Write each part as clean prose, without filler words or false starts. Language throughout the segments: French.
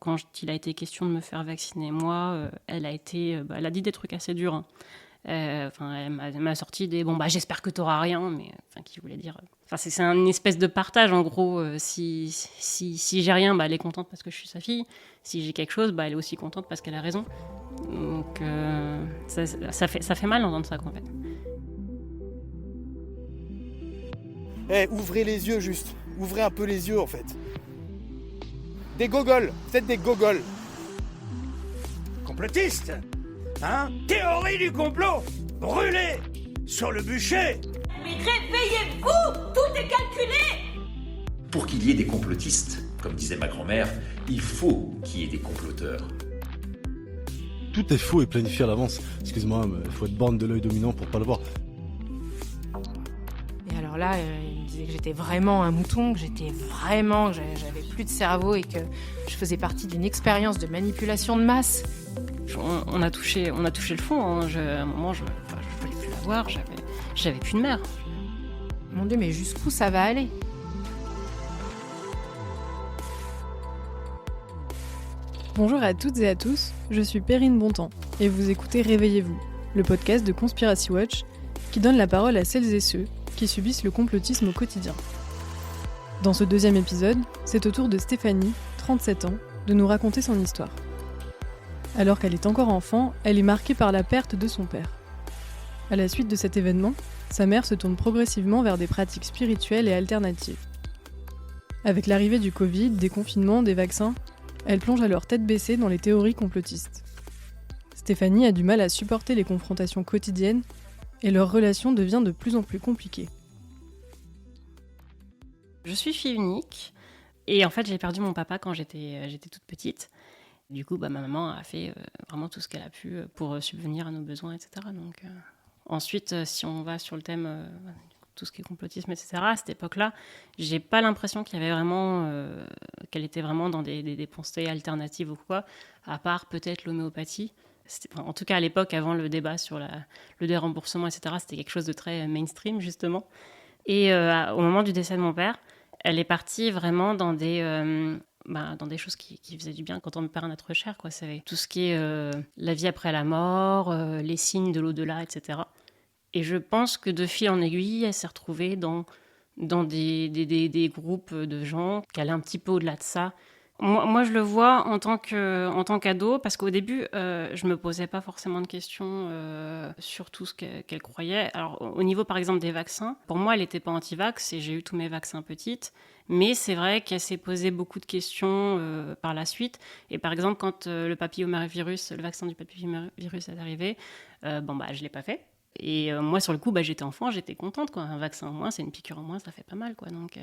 quand il a été question de me faire vacciner, moi, elle a dit des trucs assez durs. Hein. Elle m'a sorti des j'espère que t'auras rien, mais qui voulait dire. C'est une espèce de partage en gros. Si j'ai rien, elle est contente parce que je suis sa fille. Si j'ai quelque chose, elle est aussi contente parce qu'elle a raison. Donc ça fait mal d'entendre ça, quoi, en fait. Ouvrez les yeux juste. Ouvrez un peu les yeux en fait. Des gogoles, faites des gogoles. Complotiste, hein? Théorie du complot, brûlée sur le bûcher. Mais réveillez-vous, tout est calculé. Pour qu'il y ait des complotistes, comme disait ma grand-mère, il faut qu'il y ait des comploteurs. Tout est faux et planifié à l'avance. Excuse-moi, mais il faut être borne de l'œil dominant pour pas le voir. Et alors là, il me disait que j'étais vraiment un mouton, que j'avais plus de cerveau et que je faisais partie d'une expérience de manipulation de masse. On a touché le fond. Hein. À un moment, je voulais plus la voir. J'avais plus de mère. Mon Dieu, mais jusqu'où ça va aller ? Bonjour à toutes et à tous, je suis Perrine Bontemps et vous écoutez Réveillez-vous, le podcast de Conspiracy Watch qui donne la parole à celles et ceux qui subissent le complotisme au quotidien. Dans ce deuxième épisode, c'est au tour de Stéphanie, 37 ans, de nous raconter son histoire. Alors qu'elle est encore enfant, elle est marquée par la perte de son père. À la suite de cet événement, sa mère se tourne progressivement vers des pratiques spirituelles et alternatives. Avec l'arrivée du Covid, des confinements, des vaccins, elle plonge alors tête baissée dans les théories complotistes. Stéphanie a du mal à supporter les confrontations quotidiennes et leur relation devient de plus en plus compliquée. Je suis fille unique et en fait j'ai perdu mon papa quand j'étais toute petite. Du coup, ma maman a fait vraiment tout ce qu'elle a pu pour subvenir à nos besoins, etc. Donc, ensuite, si on va sur le thème tout ce qui est complotisme, etc., à cette époque-là, j'ai pas l'impression qu'il y avait vraiment, qu'elle était vraiment dans des pensées alternatives ou quoi, à part peut-être l'homéopathie. En tout cas, à l'époque, avant le débat sur le déremboursement, etc., c'était quelque chose de très mainstream, justement. Et au moment du décès de mon père, elle est partie vraiment dans des choses qui faisaient du bien quand on perd un être cher, quoi. C'est tout ce qui est la vie après la mort, les signes de l'au-delà, etc. Et je pense que de fil en aiguille, elle s'est retrouvée dans des groupes de gens qui allaient un petit peu au-delà de ça. Moi, je le vois en tant qu'ado, parce qu'au début, je me posais pas forcément de questions sur tout ce qu'elle croyait. Alors, au niveau, par exemple, des vaccins, pour moi, elle n'était pas anti-vax et j'ai eu tous mes vaccins petites. Mais c'est vrai qu'elle s'est posé beaucoup de questions par la suite. Et par exemple, quand le vaccin du papillomavirus est arrivé, je l'ai pas fait. Et moi, sur le coup, j'étais enfant, j'étais contente, quoi. Un vaccin en moins, c'est une piqûre en moins, ça fait pas mal, quoi. Donc,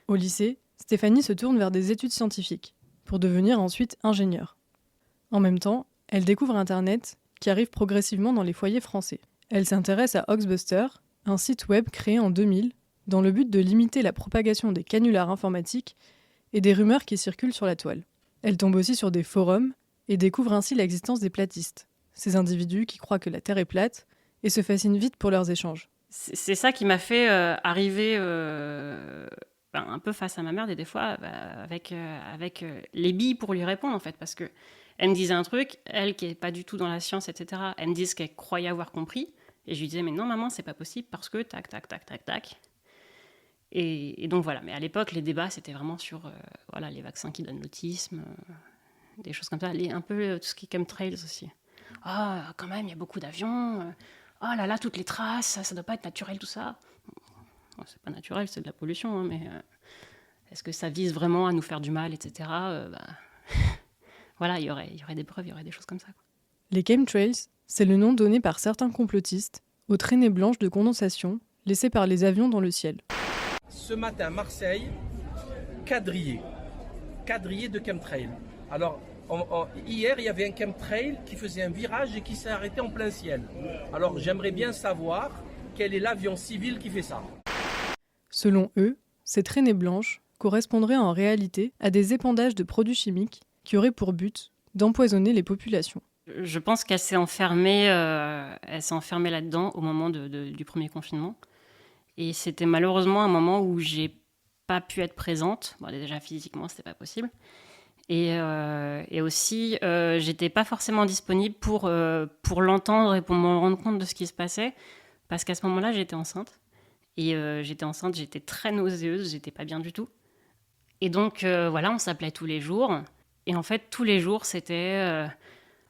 Au lycée, Stéphanie se tourne vers des études scientifiques, pour devenir ensuite ingénieure. En même temps, elle découvre Internet, qui arrive progressivement dans les foyers français. Elle s'intéresse à Hoaxbuster, un site web créé en 2000, dans le but de limiter la propagation des canulars informatiques et des rumeurs qui circulent sur la toile. Elle tombe aussi sur des forums, et découvre ainsi l'existence des platistes, ces individus qui croient que la Terre est plate, et se fascinent vite pour leurs échanges. c'est ça qui m'a fait arriver un peu face à ma mère des fois, avec les billes pour lui répondre, en fait, parce que elle me disait un truc, elle qui n'est pas du tout dans la science, etc., elle me disait ce qu'elle croyait avoir compris, et je lui disais, mais non maman, c'est pas possible, parce que tac, tac, tac, tac, tac. Et donc voilà, mais à l'époque, les débats, c'était vraiment sur les vaccins qui donnent l'autisme, des choses comme ça, un peu tout ce qui est chemtrails aussi. Ah, quand même, il y a beaucoup d'avions... Oh là là, toutes les traces, ça doit pas être naturel tout ça. Bon, c'est pas naturel, c'est de la pollution, hein, mais est-ce que ça vise vraiment à nous faire du mal, etc. Voilà, il y aurait des preuves, il y aurait des choses comme ça, quoi. Les chemtrails, c'est le nom donné par certains complotistes aux traînées blanches de condensation laissées par les avions dans le ciel. Ce matin, Marseille, quadrillé de chemtrail. Alors, hier, il y avait un chemtrail qui faisait un virage et qui s'est arrêté en plein ciel. Alors, j'aimerais bien savoir quel est l'avion civil qui fait ça. Selon eux, ces traînées blanches correspondraient en réalité à des épandages de produits chimiques qui auraient pour but d'empoisonner les populations. Je pense qu'elle s'est enfermée là-dedans au moment du premier confinement. Et c'était malheureusement un moment où j'ai pas pu être présente. Bon, déjà, physiquement, c'était pas possible. Et aussi, j'étais pas forcément disponible pour l'entendre et pour me rendre compte de ce qui se passait, parce qu'à ce moment-là, j'étais enceinte. Et j'étais très nauséeuse, j'étais pas bien du tout. Et donc, voilà, on s'appelait tous les jours. Et en fait, tous les jours, c'était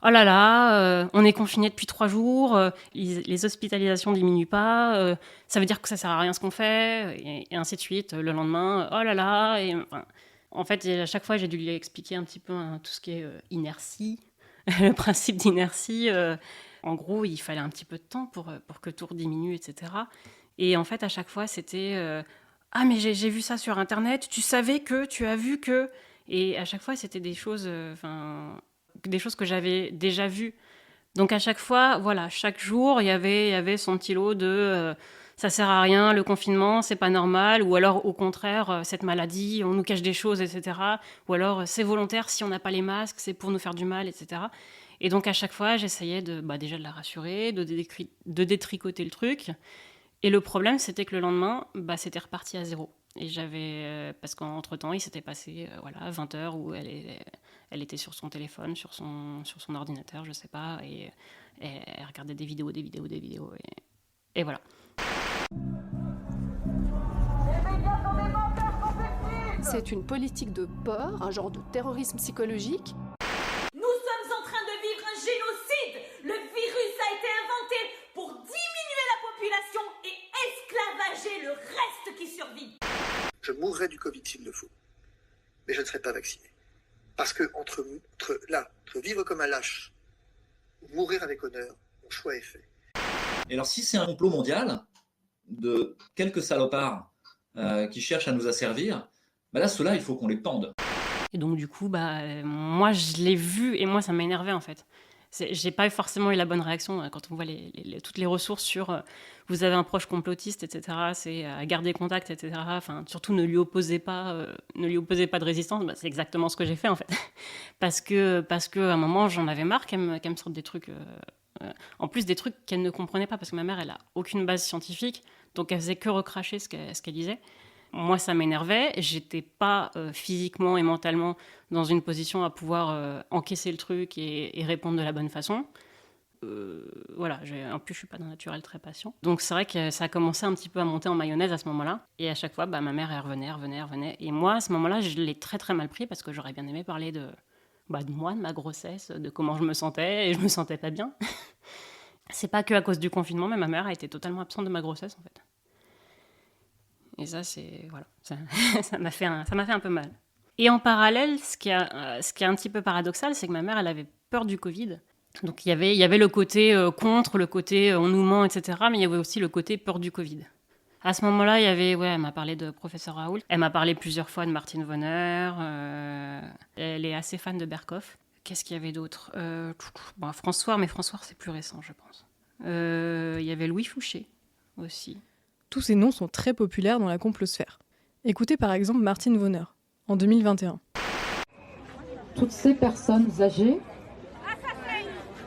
oh là là, on est confiné depuis 3 jours, les hospitalisations diminuent pas, ça veut dire que ça sert à rien ce qu'on fait, et ainsi de suite. Le lendemain, oh là là. Et, enfin, en fait, à chaque fois, j'ai dû lui expliquer un petit peu tout ce qui est inertie, le principe d'inertie. En gros, il fallait un petit peu de temps pour que tout diminue, etc. Et en fait, à chaque fois, c'était ah, mais j'ai vu ça sur Internet, tu savais que, tu as vu que. Et à chaque fois, c'était des choses que j'avais déjà vues. Donc à chaque fois, voilà, chaque jour, il y avait son petit lot de ça sert à rien, le confinement, c'est pas normal, ou alors au contraire, cette maladie, on nous cache des choses, etc. Ou alors c'est volontaire, si on n'a pas les masques, c'est pour nous faire du mal, etc. Et donc à chaque fois, j'essayais déjà de la rassurer, de détricoter le truc. Et le problème, c'était que le lendemain, c'était reparti à zéro. Et parce qu'entre-temps, il s'était passé 20 heures où elle était sur son téléphone, sur son ordinateur, je sais pas, et elle regardait des vidéos, et voilà. C'est une politique de peur, un genre de terrorisme psychologique. Nous sommes en train de vivre un génocide. Le virus a été inventé pour diminuer la population et esclavager le reste qui survit. Je mourrai du Covid s'il le faut, mais je ne serai pas vacciné. Parce que entre vivre comme un lâche ou mourir avec honneur, mon choix est fait. Et alors si c'est un complot mondial de quelques salopards qui cherchent à nous asservir, là ceux-là il faut qu'on les pende. Et donc du coup, moi je l'ai vu et moi ça m'a énervé en fait. J'ai pas forcément eu la bonne réaction quand on voit toutes les ressources sur vous avez un proche complotiste, etc. C'est à garder contact, etc. Enfin, surtout ne lui opposez pas de résistance. C'est exactement ce que j'ai fait en fait, parce que à un moment j'en avais marre qu'elle me sorte des trucs, en plus des trucs qu'elle ne comprenait pas, parce que ma mère elle a aucune base scientifique, donc elle faisait que recracher ce qu'elle disait. Moi, ça m'énervait. J'étais pas physiquement et mentalement dans une position à pouvoir encaisser le truc et répondre de la bonne façon. Voilà. En plus, je suis pas d'un naturel très patient. Donc, c'est vrai que ça a commencé un petit peu à monter en mayonnaise à ce moment-là. Et à chaque fois, ma mère, elle revenait. Et moi, à ce moment-là, je l'ai très, très mal pris parce que j'aurais bien aimé parler de moi, de ma grossesse, de comment je me sentais. Et je me sentais pas bien. C'est pas que à cause du confinement, mais ma mère a été totalement absente de ma grossesse, en fait. Et ça, ça m'a fait un peu mal. Et en parallèle, ce qui est un petit peu paradoxal, c'est que ma mère, elle avait peur du Covid. Donc il y avait le côté contre, le côté on nous ment, etc. Mais il y avait aussi le côté peur du Covid. À ce moment-là, elle m'a parlé de professeur Raoult. Elle m'a parlé plusieurs fois de Martine Vonner. Elle est assez fan de Berkoff. Qu'est-ce qu'il y avait d'autre François, mais François, c'est plus récent, je pense. Il y avait Louis Fouché aussi. Tous ces noms sont très populaires dans la complosphère. Écoutez par exemple Martine Vonner, en 2021. Toutes ces personnes âgées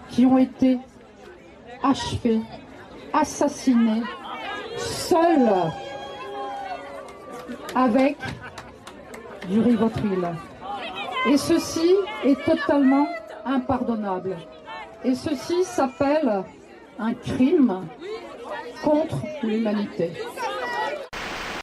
qui ont été achevées, assassinées, seules, avec du Rivotril. Et ceci est totalement impardonnable. Et ceci s'appelle un crime contre l'humanité.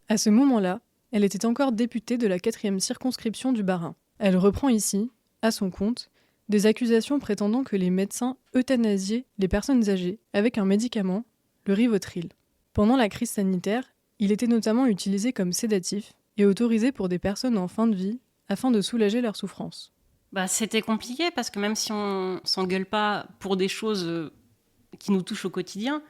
À ce moment-là, elle était encore députée de la 4e circonscription du Bas-Rhin. Elle reprend ici, à son compte, des accusations prétendant que les médecins euthanasiaient les personnes âgées avec un médicament, le Rivotril. Pendant la crise sanitaire, il était notamment utilisé comme sédatif et autorisé pour des personnes en fin de vie afin de soulager leur souffrance. C'était compliqué parce que même si on s'engueule pas pour des choses qui nous touchent au quotidien,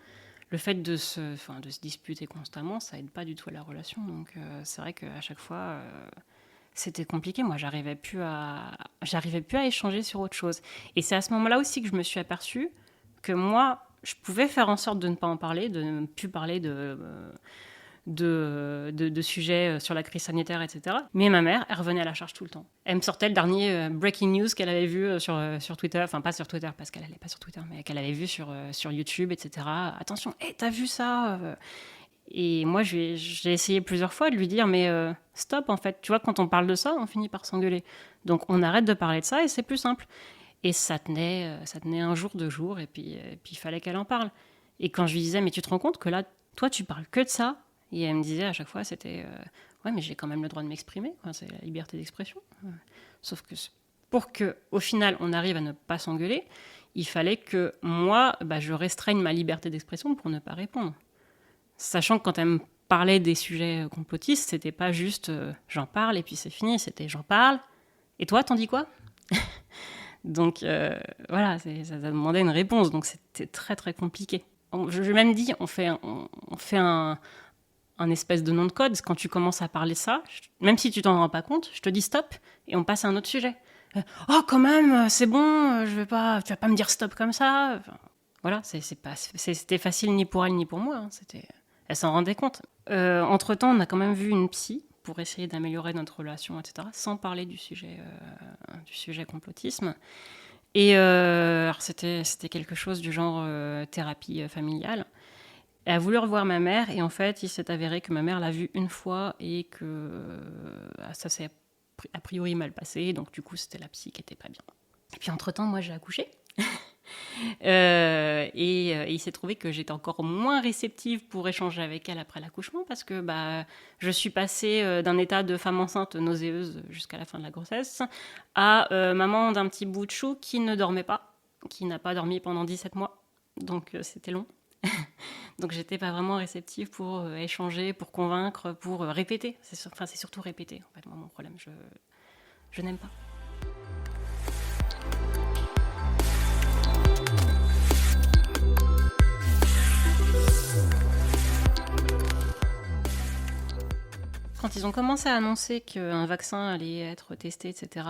le fait de se disputer constamment, ça aide pas du tout à la relation. Donc c'est vrai qu'à chaque fois, c'était compliqué. Moi, j'arrivais plus à échanger sur autre chose. Et c'est à ce moment-là aussi que je me suis aperçue que moi, je pouvais faire en sorte de ne pas en parler, de ne plus parler de sujets sur la crise sanitaire, etc. Mais ma mère, elle revenait à la charge tout le temps. Elle me sortait le dernier breaking news qu'elle avait vu sur Twitter, enfin pas sur Twitter parce qu'elle n'allait pas sur Twitter, mais qu'elle avait vu sur YouTube, etc. Attention, t'as vu ça Et moi, j'ai essayé plusieurs fois de lui dire, mais stop, en fait. Tu vois, quand on parle de ça, on finit par s'engueuler. Donc, on arrête de parler de ça et c'est plus simple. Et ça tenait un jour, 2 jours, et puis il fallait qu'elle en parle. Et quand je lui disais, mais tu te rends compte que là, toi, tu parles que de ça? Et elle me disait à chaque fois, c'était, ouais, mais j'ai quand même le droit de m'exprimer. Enfin, c'est la liberté d'expression. Sauf que pour qu'au final, on arrive à ne pas s'engueuler, il fallait que moi, je restreigne ma liberté d'expression pour ne pas répondre. Sachant que quand elle me parlait des sujets complotistes, c'était pas juste j'en parle et puis c'est fini, c'était j'en parle. Et toi, t'en dis quoi? Donc voilà, ça demandait une réponse, donc c'était très très compliqué. Je lui ai même dit, on fait un espèce de nom de code. Quand tu commences à parler ça, même si tu t'en rends pas compte, je te dis stop et on passe à un autre sujet. Oh, quand même, c'est bon, tu vas pas me dire stop comme ça. Enfin, voilà, c'était facile ni pour elle ni pour moi. Hein, elle s'en rendait compte. Entre-temps, on a quand même vu une psy pour essayer d'améliorer notre relation, etc., sans parler du sujet complotisme. Et alors c'était quelque chose du genre thérapie familiale. Elle a voulu revoir ma mère, et en fait, il s'est avéré que ma mère l'a vue une fois et que ça s'est a priori mal passé, donc du coup, c'était la psy qui était pas bien. Et puis entre-temps, moi, j'ai accouché. Et il s'est trouvé que j'étais encore moins réceptive pour échanger avec elle après l'accouchement, parce que je suis passée d'un état de femme enceinte nauséeuse jusqu'à la fin de la grossesse à maman d'un petit bout de chou qui ne dormait pas, qui n'a pas dormi pendant 17 mois, donc c'était long. Donc j'étais pas vraiment réceptive pour échanger, pour convaincre, pour répéter. C'est surtout répéter, en fait, moi, mon problème. Je n'aime pas. Quand ils ont commencé à annoncer qu'un vaccin allait être testé, etc.,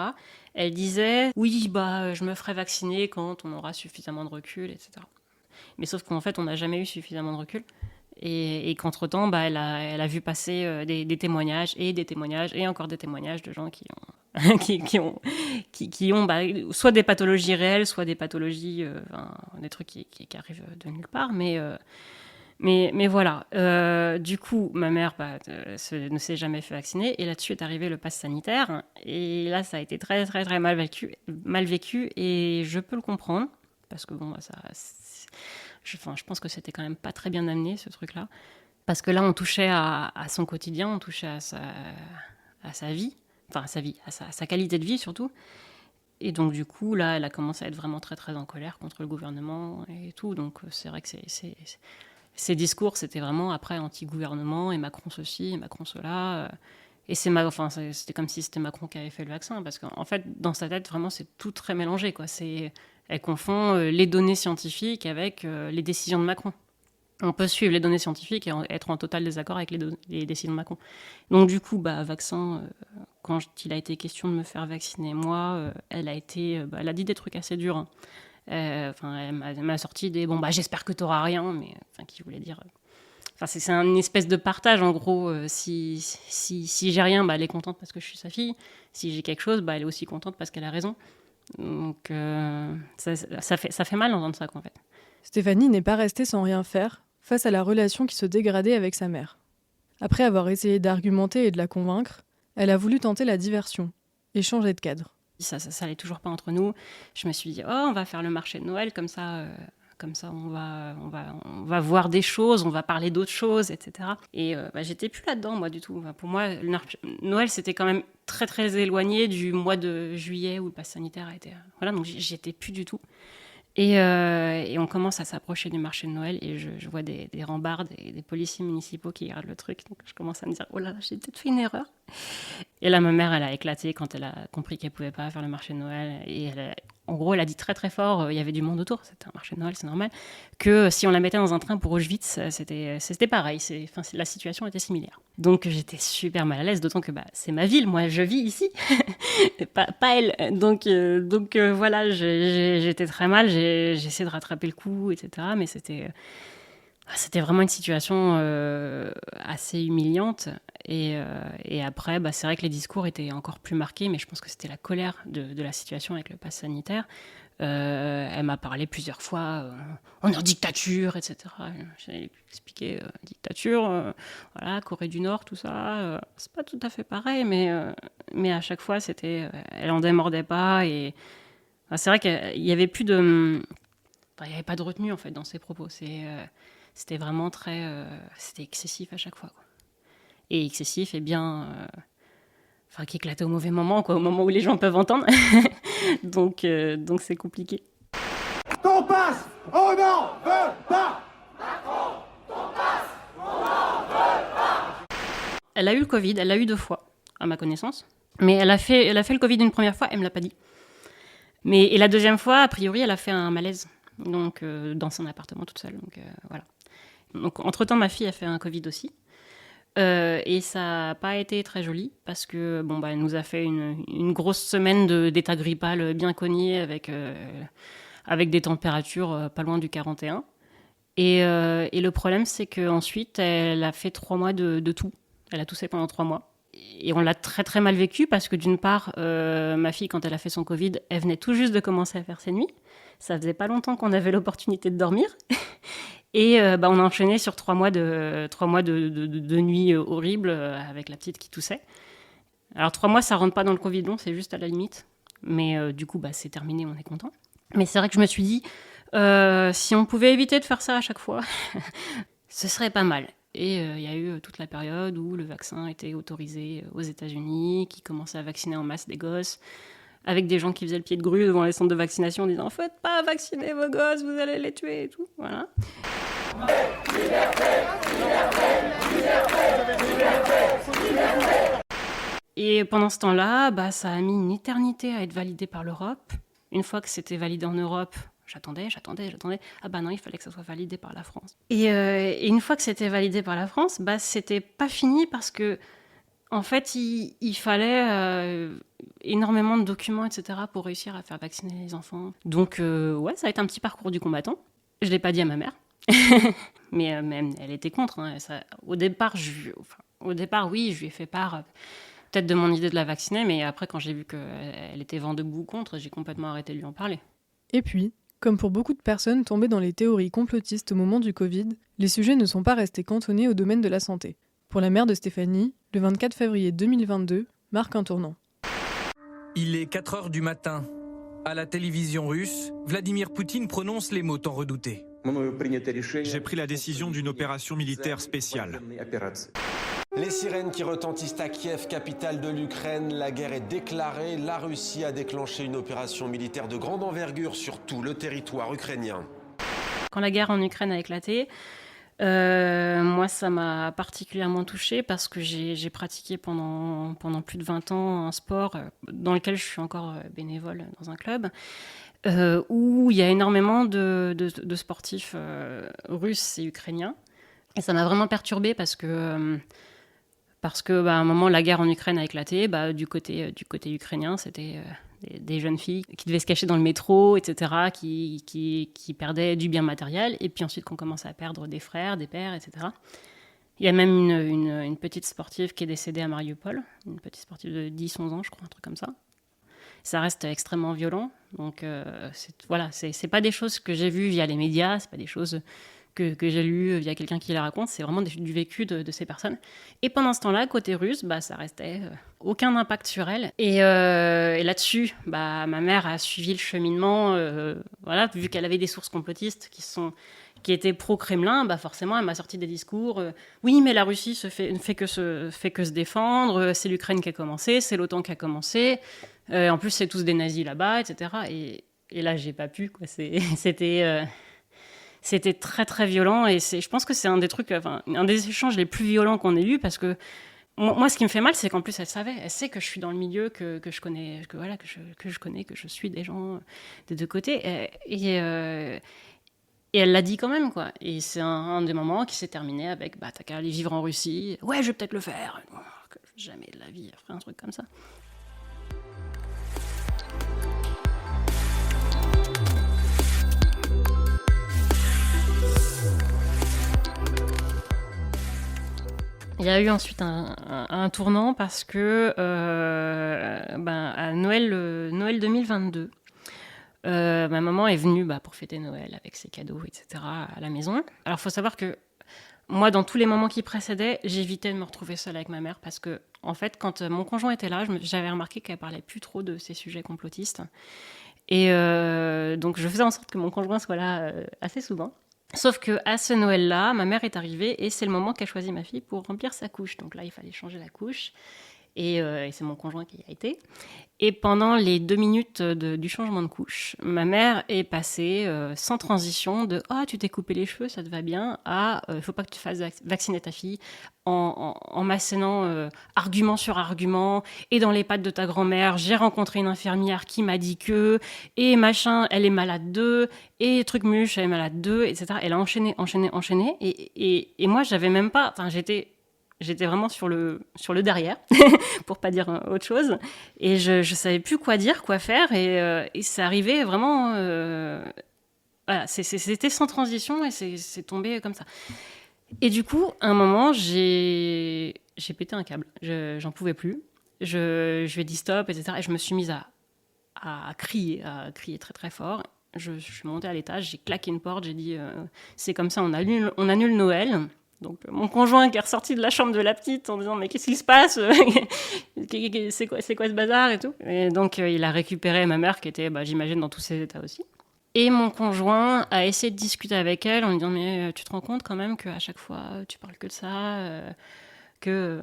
elle disait « Oui, je me ferai vacciner quand on aura suffisamment de recul, etc. » Mais sauf qu'en fait, on n'a jamais eu suffisamment de recul. Et qu'entre-temps, elle a vu passer des témoignages et encore des témoignages de gens qui ont soit des pathologies réelles, soit des pathologies, des trucs qui arrivent de nulle part. Mais voilà. Du coup, ma mère ne s'est jamais fait vacciner. Et là-dessus est arrivé le pass sanitaire. Et là, ça a été très, très, très mal vécu. Et je peux le comprendre. Parce que je pense que c'était quand même pas très bien amené, ce truc-là. Parce que là, on touchait à son quotidien, on touchait à sa vie, enfin à sa qualité de vie surtout. Et donc du coup, là, elle a commencé à être vraiment très très en colère contre le gouvernement et tout. Donc c'est vrai que ces discours, c'était vraiment après anti-gouvernement, et Macron ceci, et Macron cela. Et c'était comme si c'était Macron qui avait fait le vaccin, parce qu'en fait, dans sa tête, vraiment, c'est tout très mélangé, quoi. Elle confond les données scientifiques avec les décisions de Macron. On peut suivre les données scientifiques et être en total désaccord avec les décisions de Macron. Donc du coup, vaccin, quand il a été question de me faire vacciner, moi, elle a dit des trucs assez durs. Hein. Elle m'a sorti des j'espère que t'auras rien, mais qui voulait dire. C'est une espèce de partage, en gros. Si j'ai rien, elle est contente parce que je suis sa fille. Si j'ai quelque chose, elle est aussi contente parce qu'elle a raison. Donc ça fait mal d'entendre ça, en fait. Stéphanie n'est pas restée sans rien faire face à la relation qui se dégradait avec sa mère. Après avoir essayé d'argumenter et de la convaincre, elle a voulu tenter la diversion et changer de cadre. Ça allait toujours pas entre nous. Je me suis dit, on va faire le marché de Noël, comme ça on va voir des choses, on va parler d'autres choses, etc. Et j'étais plus là-dedans, moi, du tout. Pour moi, Noël, c'était quand même très, très éloigné du mois de juillet où le pass sanitaire a été... Voilà, donc j'y étais plus du tout. Et on commence à s'approcher du marché de Noël, et je vois des rambardes et des policiers municipaux qui regardent le truc. Donc je commence à me dire, oh là là, j'ai peut-être fait une erreur. Et là, ma mère, elle a éclaté quand elle a compris qu'elle pouvait pas faire le marché de Noël. Et en gros, elle a dit très très fort, il y avait du monde autour, c'était un marché de Noël, c'est normal, que si on la mettait dans un train pour Auschwitz, c'était pareil, la situation était similaire. Donc j'étais super mal à l'aise, d'autant que c'est ma ville, moi je vis ici, pas elle. Donc voilà, j'étais très mal, j'ai essayé de rattraper le coup, etc. Mais c'était C'était vraiment une situation assez humiliante. Et après, c'est vrai que les discours étaient encore plus marqués, mais je pense que c'était la colère de la situation avec le pass sanitaire. Elle m'a parlé plusieurs fois, on est en dictature, etc. J'ai expliqué dictature, voilà, Corée du Nord, tout ça. C'est pas tout à fait pareil, mais à chaque fois, elle en démordait pas. Et c'est vrai qu'il y avait plus de... il n'y avait pas de retenue, en fait, dans ses propos. C'était vraiment c'était excessif à chaque fois, quoi. Et excessif et bien... qui éclatait au mauvais moment, quoi, au moment où les gens peuvent entendre. donc c'est compliqué. Ton passe, on n'en veut pas. Macron, ton passe, on n'en veut pas. Elle a eu le Covid, elle l'a eu 2 fois, à ma connaissance. Mais elle a fait le Covid une première fois, elle me l'a pas dit. Et la deuxième fois, a priori, elle a fait un malaise. Donc, dans son appartement toute seule. Donc, voilà. Donc, entre-temps, ma fille a fait un Covid aussi. Et ça n'a pas été très joli parce que elle nous a fait une grosse semaine d'état grippal bien cogné avec des températures pas loin du 41. Et le problème, c'est qu'ensuite, elle a fait 3 mois de toux. Elle a toussé pendant 3 mois. Et on l'a très très mal vécu parce que d'une part, ma fille, quand elle a fait son Covid, elle venait tout juste de commencer à faire ses nuits. Ça faisait pas longtemps qu'on avait l'opportunité de dormir. Et on a enchaîné sur 3 mois de nuits horribles avec la petite qui toussait. Alors 3 mois, ça rentre pas dans le Covid long, c'est juste à la limite. Mais du coup, c'est terminé, on est content. Mais c'est vrai que je me suis dit, si on pouvait éviter de faire ça à chaque fois, ce serait pas mal. Et il y a eu toute la période où le vaccin était autorisé aux États-Unis, qui commençait à vacciner en masse des gosses, avec des gens qui faisaient le pied de grue devant les centres de vaccination en disant « Faites pas vacciner vos gosses, vous allez les tuer » et tout. Voilà. Et pendant ce temps-là, ça a mis une éternité à être validé par l'Europe. Une fois que c'était validé en Europe, j'attendais. Ah non, il fallait que ça soit validé par la France. Et une fois que c'était validé par la France, c'était pas fini parce que en fait, il fallait énormément de documents, etc., pour réussir à faire vacciner les enfants. Donc, ça a été un petit parcours du combattant. Je ne l'ai pas dit à ma mère, mais elle était contre. Hein. Au départ, oui, je lui ai fait part peut-être de mon idée de la vacciner, mais après, quand j'ai vu qu'elle était vent debout contre, j'ai complètement arrêté de lui en parler. Et puis, comme pour beaucoup de personnes tombées dans les théories complotistes au moment du Covid, les sujets ne sont pas restés cantonnés au domaine de la santé. Pour la mère de Stéphanie, le 24 février 2022 marque un tournant. Il est 4h du matin. À la télévision russe, Vladimir Poutine prononce les mots tant redoutés. J'ai pris la décision d'une opération militaire spéciale. Les sirènes qui retentissent à Kiev, capitale de l'Ukraine. La guerre est déclarée. La Russie a déclenché une opération militaire de grande envergure sur tout le territoire ukrainien. Quand la guerre en Ukraine a éclaté, moi, ça m'a particulièrement touchée parce que j'ai pratiqué pendant plus de 20 ans un sport dans lequel je suis encore bénévole dans un club, où il y a énormément de sportifs russes et ukrainiens. Et ça m'a vraiment perturbée parce que à un moment, la guerre en Ukraine a éclaté. Du côté ukrainien, c'était des jeunes filles qui devaient se cacher dans le métro, etc., qui perdaient du bien matériel, et puis ensuite qu'on commençait à perdre des frères, des pères, etc. Il y a même une petite sportive qui est décédée à Mariupol, une petite sportive de 10-11 ans, je crois, un truc comme ça. Ça reste extrêmement violent, donc c'est pas des choses que j'ai vues via les médias, c'est pas des choses que j'ai lues via quelqu'un qui les raconte, c'est vraiment du vécu de ces personnes. Et pendant ce temps-là, côté russe, ça restait aucun impact sur elle. Et là-dessus, ma mère a suivi le cheminement, vu qu'elle avait des sources complotistes qui étaient pro-Kremlin, forcément, elle m'a sorti des discours. Oui, mais la Russie fait que se défendre, c'est l'Ukraine qui a commencé, c'est l'OTAN qui a commencé, en plus c'est tous des nazis là-bas, etc. Et là, j'ai pas pu, quoi. C'était très très violent et je pense que c'est un des échanges les plus violents qu'on ait eu parce que moi ce qui me fait mal c'est qu'en plus elle sait que je suis dans le milieu, que je connais, que je connais, que je suis des gens des deux côtés et elle l'a dit quand même, quoi. Et c'est un des moments qui s'est terminé avec t'as qu'à aller vivre en Russie, ouais je vais peut-être le faire, jamais de la vie faire un truc comme ça. Il y a eu ensuite un tournant parce que à Noël 2022, ma maman est venue pour fêter Noël avec ses cadeaux, etc. à la maison. Alors, il faut savoir que moi, dans tous les moments qui précédaient, j'évitais de me retrouver seule avec ma mère parce que, en fait, quand mon conjoint était là, j'avais remarqué qu'elle parlait plus trop de ces sujets complotistes. Et donc, je faisais en sorte que mon conjoint soit là assez souvent. Sauf qu'à ce Noël-là, ma mère est arrivée et c'est le moment qu'elle choisit ma fille pour remplir sa couche. Donc là, il fallait changer la couche et c'est mon conjoint qui y a été. Et pendant les 2 minutes du changement de couche, ma mère est passée sans transition de « Ah, tu t'es coupé les cheveux, ça te va bien » à « Il ne faut pas que tu fasses vacciner ta fille » en m'assénant argument sur argument. Et dans les pattes de ta grand-mère, j'ai rencontré une infirmière qui m'a dit que, et machin, elle est malade de, et truc-muche, elle est malade de, etc. Elle a enchaîné. Et moi, j'avais même pas... Enfin, J'étais vraiment sur le derrière, pour pas dire autre chose. Et je savais plus quoi dire, quoi faire. Et ça arrivait vraiment... voilà, c'était sans transition et c'est tombé comme ça. Et du coup, à un moment, j'ai pété un câble. J'en pouvais plus. Je lui ai dit stop, etc. Et je me suis mise à crier très très fort. Je suis montée à l'étage, j'ai claqué une porte, j'ai dit c'est comme ça, on annule Noël. Donc mon conjoint qui est ressorti de la chambre de la petite en disant mais qu'est-ce qui se passe, c'est quoi ce bazar et tout. Et donc il a récupéré ma mère qui était j'imagine dans tous ses états aussi. Et mon conjoint a essayé de discuter avec elle en lui disant mais tu te rends compte quand même qu'à chaque fois tu parles que de ça, que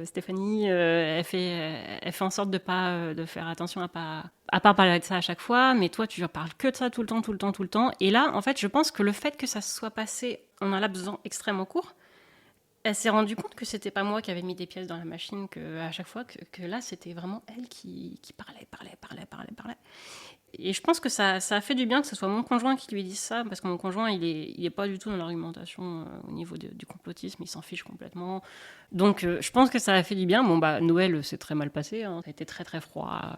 Stéphanie elle fait en sorte de faire attention à pas parler de ça à chaque fois, mais toi tu parles que de ça tout le temps. Et là en fait je pense que le fait que ça se soit passé en un laps de temps extrêmement court, elle s'est rendue compte que c'était pas moi qui avais mis des pièces dans la machine, que à chaque fois que là c'était vraiment elle qui parlait. Et je pense que ça a fait du bien que ce soit mon conjoint qui lui dise ça, parce que mon conjoint, il est pas du tout dans l'argumentation au niveau du complotisme, il s'en fiche complètement. Donc je pense que ça a fait du bien. Bon, Noël, c'est très mal passé, hein. Ça a été très très froid,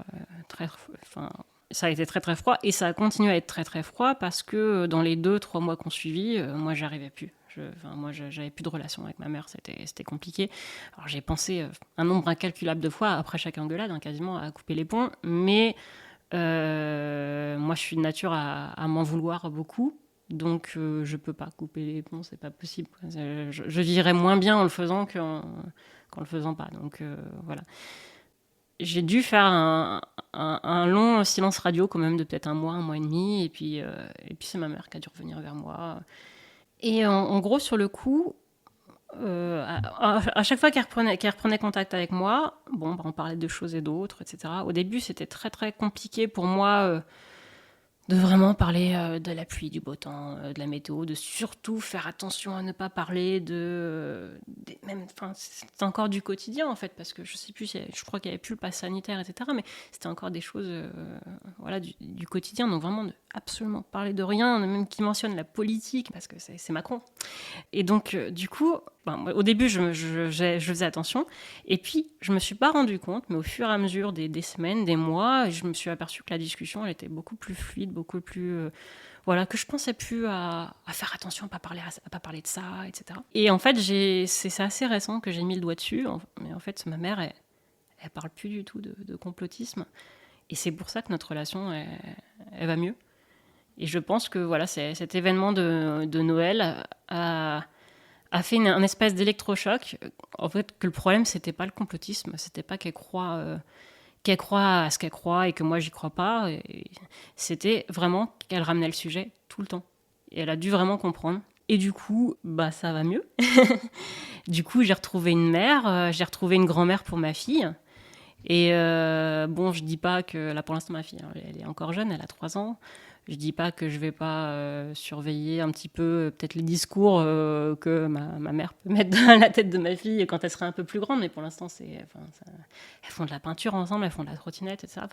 ça a été très très froid, et ça a continué à être très très froid, parce que dans les 2-3 mois qu'on suivit, moi j'arrivais plus. J'avais plus de relation avec ma mère, c'était compliqué. Alors j'ai pensé un nombre incalculable de fois, après chaque engueulade, quasiment, à couper les ponts, mais... moi, je suis de nature à m'en vouloir beaucoup, donc je peux pas couper les ponts, c'est pas possible. Je vivrais moins bien en le faisant qu'en le faisant pas. Donc voilà. J'ai dû faire un long silence radio quand même de peut-être un mois et demi, et puis c'est ma mère qui a dû revenir vers moi. Et en gros, sur le coup, à chaque fois qu'elle reprenait contact avec moi, on parlait de choses et d'autres, etc. Au début, c'était très très compliqué pour moi de vraiment parler de la pluie, du beau temps, de la météo, de surtout faire attention à ne pas parler c'est encore du quotidien en fait, parce que je sais plus, je crois qu'il n'y avait plus le pass sanitaire, etc. Mais c'était encore des choses du quotidien, donc vraiment de absolument parler de rien, même qui mentionne la politique, parce que c'est Macron. Et donc du coup, au début je faisais attention, et puis je me suis pas rendu compte, mais au fur et à mesure des semaines, des mois, je me suis aperçue que la discussion elle était beaucoup plus fluide, beaucoup plus que je pensais plus à faire attention à pas parler de ça, etc. Et en fait c'est assez récent que j'ai mis le doigt dessus, mais en fait ma mère elle parle plus du tout de complotisme, et c'est pour ça que notre relation elle va mieux. Et je pense que cet événement de Noël a fait un espèce d'électrochoc. En fait, que le problème, c'était pas le complotisme, c'était pas qu'elle croit à ce qu'elle croit et que moi, j'y crois pas. Et c'était vraiment qu'elle ramenait le sujet tout le temps. Et elle a dû vraiment comprendre. Et du coup, ça va mieux. Du coup, j'ai retrouvé une mère, j'ai retrouvé une grand-mère pour ma fille. Et je dis pas que, là pour l'instant, ma fille, elle est encore jeune, elle a 3 ans. Je dis pas que je vais pas surveiller un petit peu peut-être les discours que ma mère peut mettre dans la tête de ma fille quand elle sera un peu plus grande, mais pour l'instant elles font de la peinture ensemble, elles font de la trottinette, etc.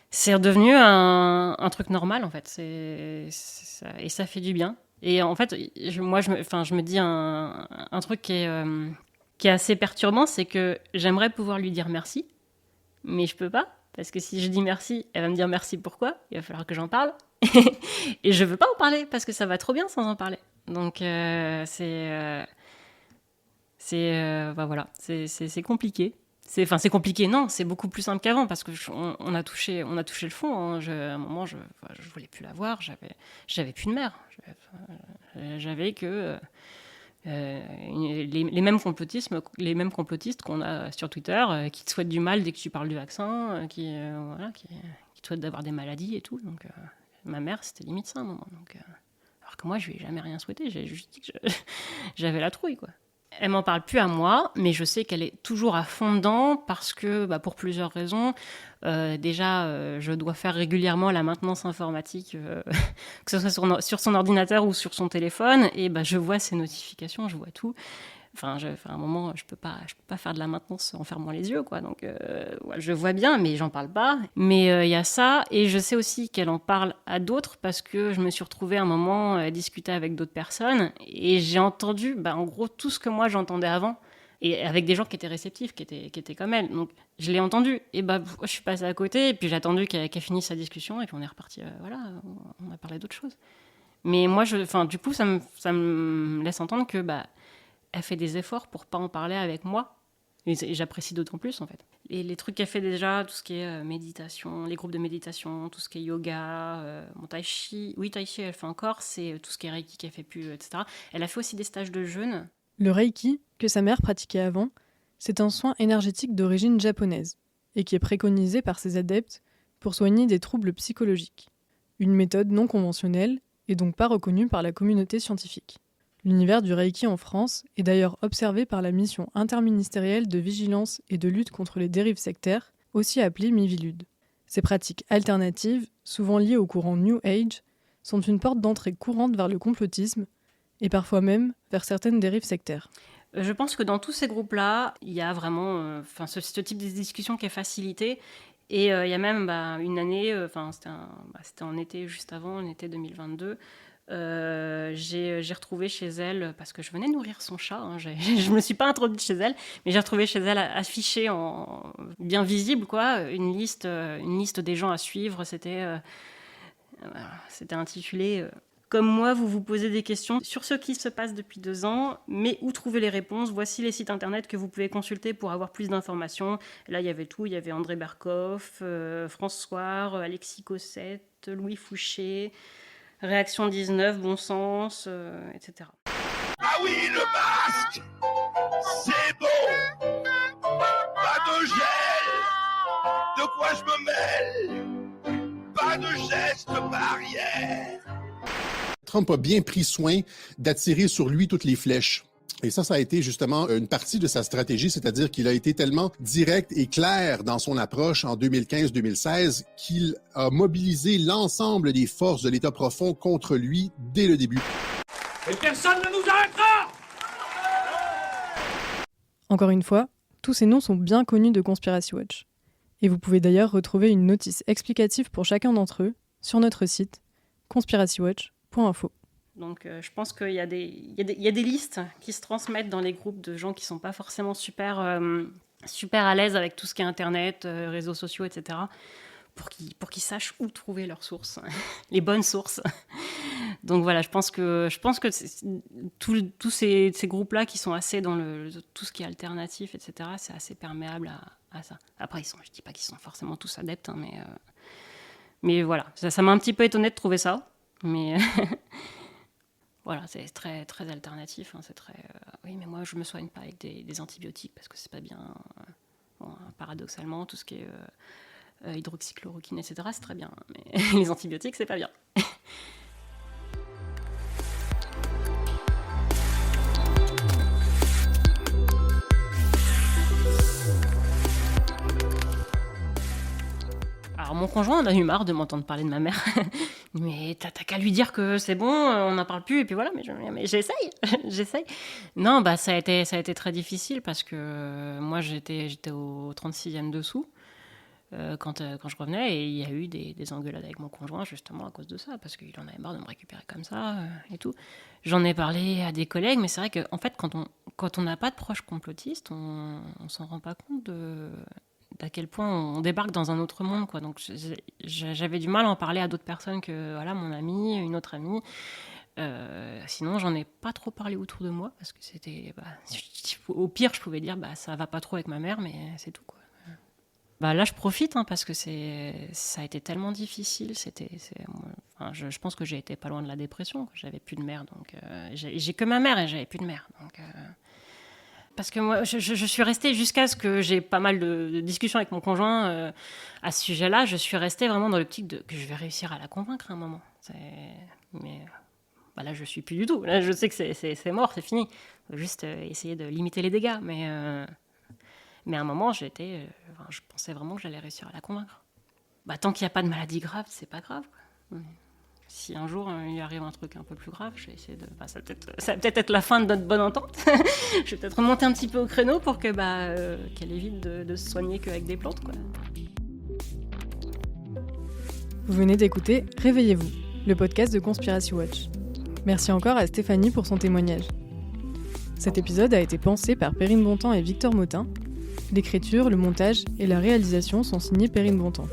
C'est redevenu un truc normal en fait. Et ça fait du bien. Et en fait, je me dis un truc qui est assez perturbant, c'est que j'aimerais pouvoir lui dire merci, mais je peux pas. Parce que si je dis merci, elle va me dire merci pourquoi, il va falloir que j'en parle. Et je veux pas en parler, parce que ça va trop bien sans en parler. Donc Voilà, c'est compliqué. C'est compliqué, non, c'est beaucoup plus simple qu'avant parce que on a touché le fond. Hein. À un moment, je voulais plus la voir, j'avais plus de mère. J'avais que les mêmes complotistes qu'on a sur Twitter, qui te souhaitent du mal dès que tu parles du vaccin, qui te souhaitent d'avoir des maladies et tout. Donc, ma mère, c'était limite ça à un moment. Donc, alors que moi, je lui ai jamais rien souhaité. J'ai juste dit que j'avais la trouille, quoi. Elle m'en parle plus à moi, mais je sais qu'elle est toujours à fond dedans parce que, pour plusieurs raisons. Déjà, je dois faire régulièrement la maintenance informatique, que ce soit sur son ordinateur ou sur son téléphone, et je vois ses notifications, je vois tout. Enfin, à un moment, je peux pas faire de la maintenance en fermant les yeux, quoi. Donc, je vois bien, mais j'en parle pas. Mais il y a ça, et je sais aussi qu'elle en parle à d'autres parce que je me suis retrouvée à un moment à discuter avec d'autres personnes et j'ai entendu, en gros, tout ce que moi j'entendais avant, et avec des gens qui étaient réceptifs, qui étaient comme elle. Donc, je l'ai entendu, et je suis passée à côté, et puis j'ai attendu qu'elle finisse sa discussion, et puis on est reparti. On a parlé d'autres choses. Mais moi, du coup, ça me laisse entendre que elle fait des efforts pour pas en parler avec moi. Et j'apprécie d'autant plus, en fait. Et les trucs qu'elle fait déjà, tout ce qui est méditation, les groupes de méditation, tout ce qui est yoga, tai chi. Oui, tai chi, elle fait encore. C'est tout ce qui est reiki qu'elle fait plus, etc. Elle a fait aussi des stages de jeûne. Le reiki, que sa mère pratiquait avant, c'est un soin énergétique d'origine japonaise et qui est préconisé par ses adeptes pour soigner des troubles psychologiques. Une méthode non conventionnelle et donc pas reconnue par la communauté scientifique. L'univers du Reiki en France est d'ailleurs observé par la mission interministérielle de vigilance et de lutte contre les dérives sectaires, aussi appelée Miviludes. Ces pratiques alternatives, souvent liées au courant New Age, sont une porte d'entrée courante vers le complotisme et parfois même vers certaines dérives sectaires. Je pense que dans tous ces groupes-là, il y a vraiment ce type de discussion qui est facilité. Et il y a même une année, c'était en été juste avant, en été 2022, j'ai retrouvé chez elle, parce que je venais nourrir son chat, hein, je me suis pas introduite chez elle, mais j'ai retrouvé chez elle affiché bien visible, quoi, une liste des gens à suivre. C'était intitulé Comme moi, vous vous posez des questions sur ce qui se passe depuis 2 ans, mais où trouver les réponses? Voici les sites internet que vous pouvez consulter pour avoir plus d'informations. Là, il y avait tout. Il y avait André Berkoff, François, Alexis Cossette, Louis Fouché, Réaction 19, Bon Sens, etc. Ah oui, le masque, c'est bon. Pas de gel, de quoi je me mêle. Pas de geste barrière. Trump a bien pris soin d'attirer sur lui toutes les flèches. Et ça a été justement une partie de sa stratégie, c'est-à-dire qu'il a été tellement direct et clair dans son approche en 2015-2016 qu'il a mobilisé l'ensemble des forces de l'État profond contre lui dès le début. Et personne ne nous arrêtera! Encore une fois, tous ces noms sont bien connus de Conspiracy Watch. Et vous pouvez d'ailleurs retrouver une notice explicative pour chacun d'entre eux sur notre site conspiracywatch.info. Donc je pense qu'il y a des listes qui se transmettent dans les groupes de gens qui ne sont pas forcément super à l'aise avec tout ce qui est Internet, réseaux sociaux, etc., pour qu'ils sachent où trouver leurs sources, les bonnes sources. Donc voilà, je pense que tous ces groupes-là qui sont assez dans tout ce qui est alternatif, etc., c'est assez perméable à ça. Après, je ne dis pas qu'ils sont forcément tous adeptes, hein, mais voilà, ça m'a un petit peu étonnée de trouver ça, mais... Voilà, c'est très, très alternatif. Hein, c'est très. Oui, mais moi, je me soigne pas avec des antibiotiques parce que c'est pas bien. Bon, paradoxalement, tout ce qui est hydroxychloroquine, etc., c'est très bien. Mais les antibiotiques, c'est pas bien. Alors, mon conjoint en a eu marre de m'entendre parler de ma mère. Mais t'as qu'à lui dire que c'est bon, on n'en parle plus, et puis voilà, mais j'essaye. Non, ça a été très difficile parce que moi, j'étais au 36e dessous quand je revenais, et il y a eu des engueulades avec mon conjoint justement à cause de ça, parce qu'il en avait marre de me récupérer comme ça et tout. J'en ai parlé à des collègues, mais c'est vrai qu'en fait, quand on n'a pas de proches complotistes, on s'en rend pas compte d'à quel point on débarque dans un autre monde, quoi. Donc j'avais du mal à en parler à d'autres personnes que voilà, mon amie, une autre amie. Sinon, j'en ai pas trop parlé autour de moi parce que c'était. Au pire, je pouvais dire ça va pas trop avec ma mère, mais c'est tout, quoi. Là, je profite parce que ça a été tellement difficile. Je pense que j'ai été pas loin de la dépression. J'avais plus de mère, donc j'ai que ma mère et j'avais plus de mère. Donc, parce que moi, je suis restée jusqu'à ce que j'ai pas mal de discussions avec mon conjoint à ce sujet-là. Je suis restée vraiment dans l'optique que je vais réussir à la convaincre à un moment. Mais là, je suis plus du tout. Là, je sais que c'est mort, c'est fini. Faut juste essayer de limiter les dégâts. Mais à un moment, je pensais vraiment que j'allais réussir à la convaincre. Tant qu'il n'y a pas de maladie grave, c'est pas grave, quoi. Si un jour il arrive un truc un peu plus grave, je vais essayer de. Ça va peut-être être la fin de notre bonne entente. Je vais peut-être remonter un petit peu au créneau pour qu'elle évite de se soigner qu'avec des plantes, quoi. Vous venez d'écouter Réveillez-vous, le podcast de Conspiracy Watch. Merci encore à Stéphanie pour son témoignage. Cet épisode a été pensé par Perrine Bontemps et Victor Motin. L'écriture, le montage et la réalisation sont signés Perrine Bontemps.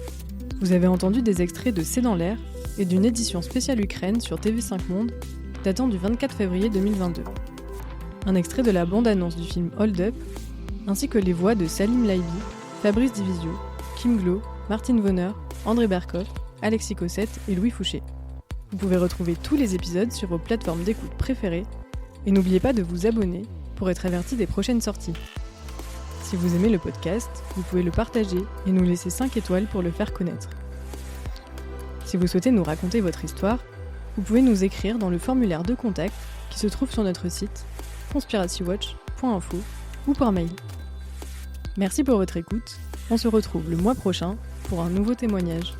Vous avez entendu des extraits de C'est dans l'air et d'une édition spéciale Ukraine sur TV5 Monde datant du 24 février 2022. Un extrait de la bande-annonce du film Hold Up, ainsi que les voix de Salim Laibi, Fabrice Divisio, Kim Glo, Martine Vonner, André Berkoff, Alexis Cossette et Louis Fouché. Vous pouvez retrouver tous les épisodes sur vos plateformes d'écoute préférées et n'oubliez pas de vous abonner pour être averti des prochaines sorties. Si vous aimez le podcast, vous pouvez le partager et nous laisser 5 étoiles pour le faire connaître. Si vous souhaitez nous raconter votre histoire, vous pouvez nous écrire dans le formulaire de contact qui se trouve sur notre site conspiracywatch.info ou par mail. Merci pour votre écoute, on se retrouve le mois prochain pour un nouveau témoignage.